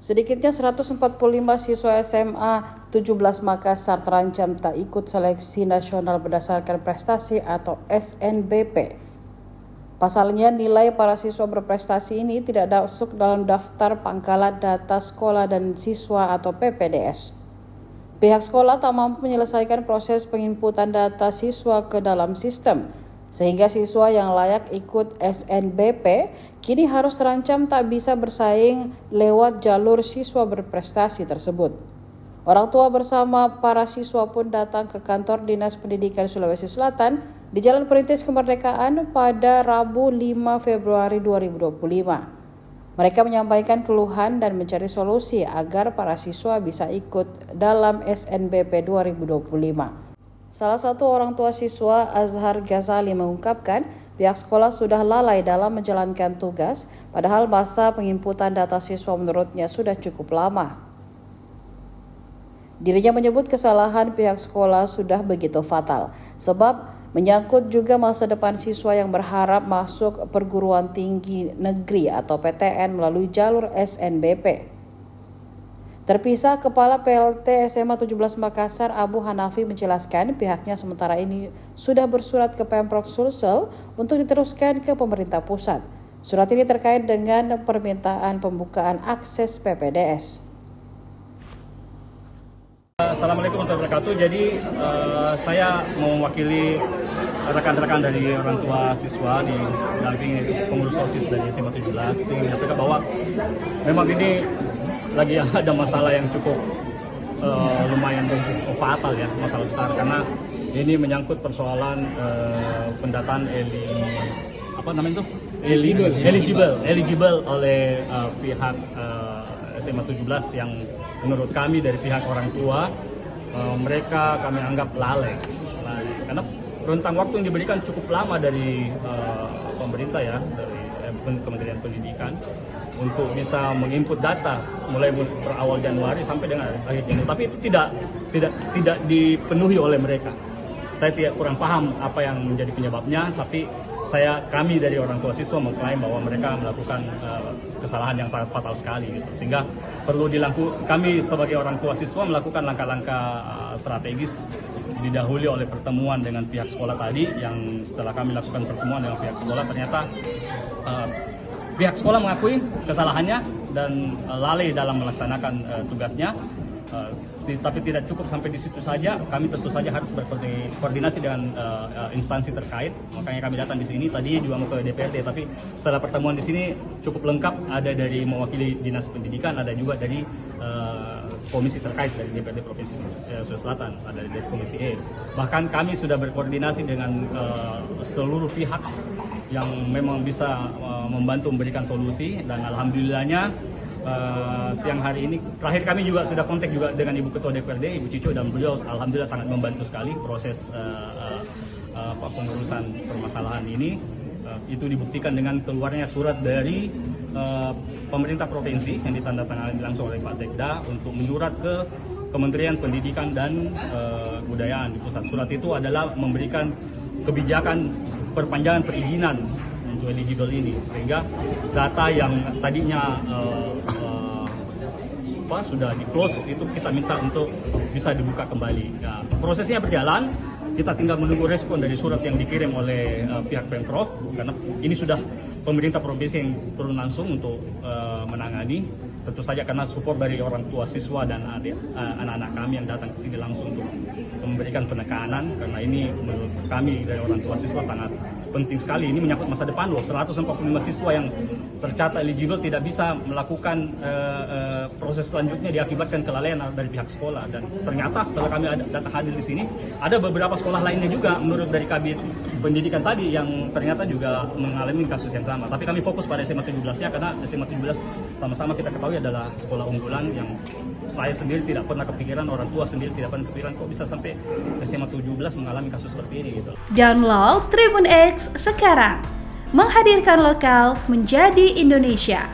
Sedikitnya 145 siswa SMA 17 Makassar terancam tak ikut seleksi nasional berdasarkan prestasi atau SNBP. Pasalnya, nilai para siswa berprestasi ini tidak masuk dalam daftar pangkalan data sekolah dan siswa atau PPDS. Pihak sekolah tak mampu menyelesaikan proses penginputan data siswa ke dalam sistem, sehingga siswa yang layak ikut SNBP kini harus terancam tak bisa bersaing lewat jalur siswa berprestasi tersebut. Orang tua bersama para siswa pun datang ke kantor Dinas Pendidikan Sulawesi Selatan di Jalan Perintis Kemerdekaan pada Rabu 5 Februari 2025. Mereka menyampaikan keluhan dan mencari solusi agar para siswa bisa ikut dalam SNBP 2025. Salah satu orang tua siswa, Azhar Ghazali, mengungkapkan pihak sekolah sudah lalai dalam menjalankan tugas, padahal masa penginputan data siswa menurutnya sudah cukup lama. Dirinya menyebut kesalahan pihak sekolah sudah begitu fatal, sebab menyangkut juga masa depan siswa yang berharap masuk perguruan tinggi negeri atau PTN melalui jalur SNBP. Terpisah, Kepala PLT SMA 17 Makassar Abu Hanafi menjelaskan pihaknya sementara ini sudah bersurat ke Pemprov Sulsel untuk diteruskan ke pemerintah pusat. Surat ini terkait dengan permintaan pembukaan akses PPDS. Assalamualaikum warahmatullahi wabarakatuh. Jadi saya mewakili rekan-rekan dari orang tua siswa di pengurus OSIS dari SMA 17 menyampaikan bahwa memang ini lagi ada masalah yang cukup lumayan fatal ya, masalah besar, karena ini menyangkut persoalan pendataan eligible oleh pihak SMA 17 yang menurut kami dari pihak orang tua mereka kami anggap lalai karena rentang waktu yang diberikan cukup lama dari pemerintah ya, dari Kementerian Pendidikan untuk bisa menginput data mulai awal Januari sampai dengan akhir Januari, tapi itu tidak dipenuhi oleh mereka. Saya kurang paham apa yang menjadi penyebabnya, tapi kami dari orang tua siswa mengklaim bahwa mereka melakukan kesalahan yang sangat fatal sekali gitu. Sehingga perlu kami sebagai orang tua siswa melakukan langkah-langkah strategis, didahului oleh pertemuan dengan pihak sekolah tadi, yang setelah kami lakukan pertemuan dengan pihak sekolah ternyata pihak sekolah mengakui kesalahannya dan lalai dalam melaksanakan tugasnya. Tapi tidak cukup sampai di situ saja, kami tentu saja harus berkoordinasi dengan instansi terkait. Makanya kami datang di sini, tadi juga mau ke DPRD, tapi setelah pertemuan di sini cukup lengkap, ada dari mewakili Dinas Pendidikan, ada juga dari komisi terkait dari DPRD Provinsi Sulawesi Selatan, ada dari Komisi E. Bahkan kami sudah berkoordinasi dengan seluruh pihak yang memang bisa membantu memberikan solusi, dan alhamdulillahnya siang hari ini terakhir kami juga sudah kontak juga dengan Ibu Ketua DPRD, Ibu Cicu, dan beliau alhamdulillah sangat membantu sekali proses pengurusan permasalahan ini. Itu dibuktikan dengan keluarnya surat dari pemerintah provinsi yang ditandatangani langsung oleh Pak Sekda untuk menyurat ke Kementerian Pendidikan dan Kebudayaan di pusat. Surat itu adalah memberikan kebijakan perpanjangan perizinan untuk eligible ini, sehingga data yang tadinya sudah di close itu kita minta untuk bisa dibuka kembali. Ya, prosesnya berjalan, kita tinggal menunggu respon dari surat yang dikirim oleh pihak Pemprov, karena ini sudah pemerintah provinsi yang turun langsung untuk menangani. Tentu saja karena support dari orang tua siswa dan anak-anak kami yang datang ke sini langsung untuk memberikan penekanan, karena ini menurut kami dari orang tua siswa sangat penting sekali. Ini menyangkut masa depan loh. 145 siswa yang tercatat eligible tidak bisa melakukan proses selanjutnya diakibatkan kelalaian dari pihak sekolah. Dan ternyata setelah kami datang hadir di sini, ada beberapa sekolah lainnya juga menurut dari Kabid Pendidikan tadi yang ternyata juga mengalami kasus yang sama. Tapi kami fokus pada SMA 17-nya, karena SMA 17 sama-sama kita ketahui adalah sekolah unggulan yang saya sendiri tidak pernah kepikiran, orang tua sendiri tidak pernah kepikiran kok bisa sampai SMA 17 mengalami kasus seperti ini gitu. Download Tribun X sekarang, menghadirkan lokal menjadi Indonesia.